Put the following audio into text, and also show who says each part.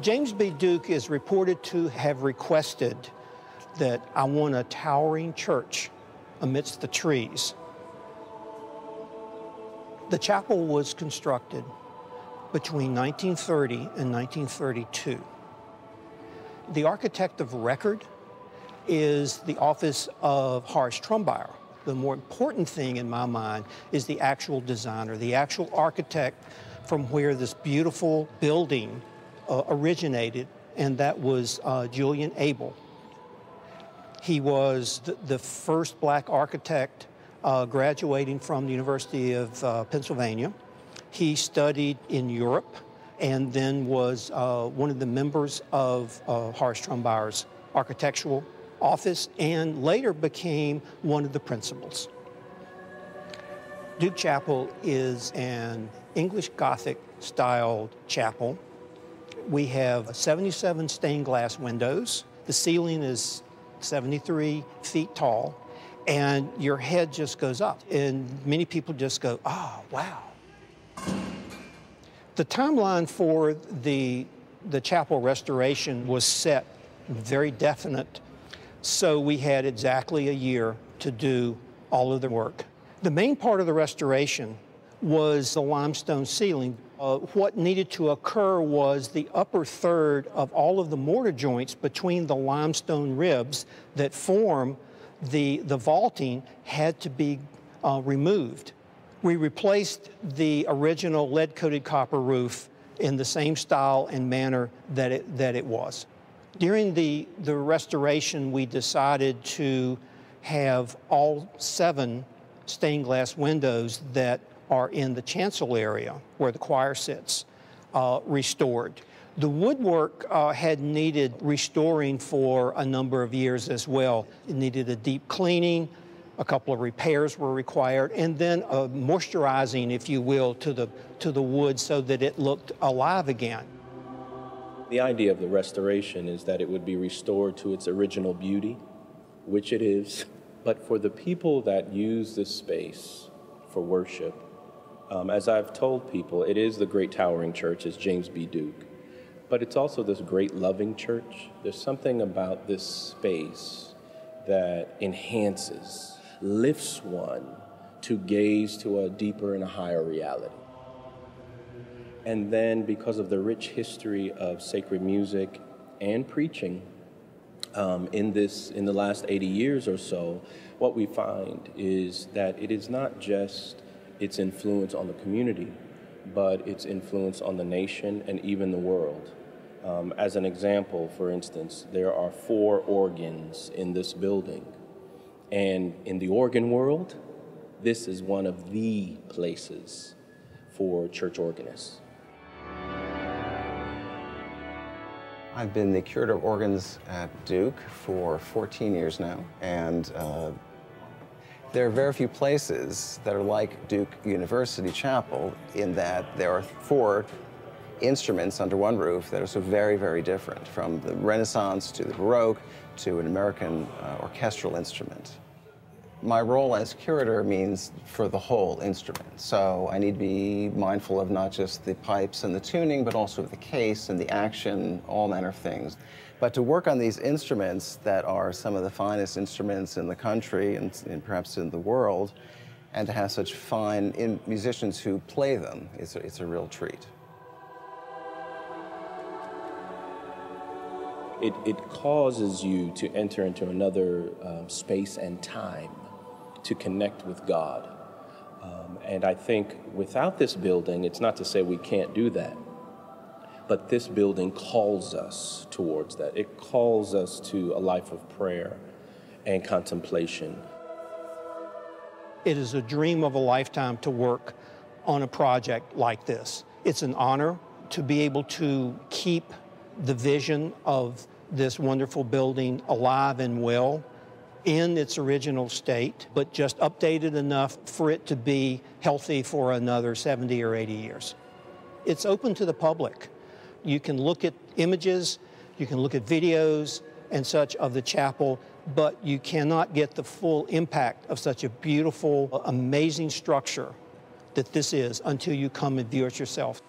Speaker 1: James B. Duke is reported to have requested that I want a towering church amidst the trees. The chapel was constructed between 1930 and 1932. The architect of record is the office of Horace Trumbauer. The more important thing in my mind is the actual designer, the actual architect from where this beautiful building originated, and that was Julian Abel. He was the first black architect graduating from the University of Pennsylvania. He studied in Europe and then was one of the members of Horace Trumbauer's architectural office and later became one of the principals. Duke Chapel is an English Gothic styled chapel. We have 77 stained glass windows. The ceiling is 73 feet tall, and your head just goes up. And many people just go, oh, wow. The timeline for the chapel restoration was set very definite, so we had exactly a year to do all of the work. The main part of the restoration was the limestone ceiling. What needed to occur was the upper third of all of the mortar joints between the limestone ribs that form the vaulting had to be removed. We replaced the original lead-coated copper roof in the same style and manner that it was. During the restoration, we decided to have all 7 stained glass windows that are in the chancel area where the choir sits restored. The woodwork had needed restoring for a number of years as well. It needed a deep cleaning, a couple of repairs were required, and then a moisturizing, if you will, to the wood so that it looked alive again.
Speaker 2: The idea of the restoration is that it would be restored to its original beauty, which it is. But for the people that use this space for worship, as I've told people, it is the great towering church, it's James B. Duke, but it's also this great loving church. There's something about this space that enhances, lifts one to gaze to a deeper and a higher reality. And then because of the rich history of sacred music and preaching in the last 80 years or so, what we find is that it is not just its influence on the community, but its influence on the nation and even the world. As an example, for instance, there are 4 organs in this building. And in the organ world, this is one of the places for church organists.
Speaker 3: I've been the curator of organs at Duke for 14 years now, and there are very few places that are like Duke University Chapel in that there are 4 instruments under one roof that are so very, very different, from the Renaissance to the Baroque to an American orchestral instrument. My role as curator means for the whole instrument, so I need to be mindful of not just the pipes and the tuning, but also the case and the action, all manner of things. But to work on these instruments that are some of the finest instruments in the country and perhaps in the world, and to have such fine musicians who play them, it's a real treat.
Speaker 2: It causes you to enter into another space and time to connect with God. And I think without this building, it's not to say we can't do that, but this building calls us towards that. It calls us to a life of prayer and contemplation.
Speaker 1: It is a dream of a lifetime to work on a project like this. It's an honor to be able to keep the vision of this wonderful building alive and well in its original state, but just updated enough for it to be healthy for another 70 or 80 years. It's open to the public. You can look at images, you can look at videos and such of the chapel, but you cannot get the full impact of such a beautiful, amazing structure that this is until you come and view it yourself.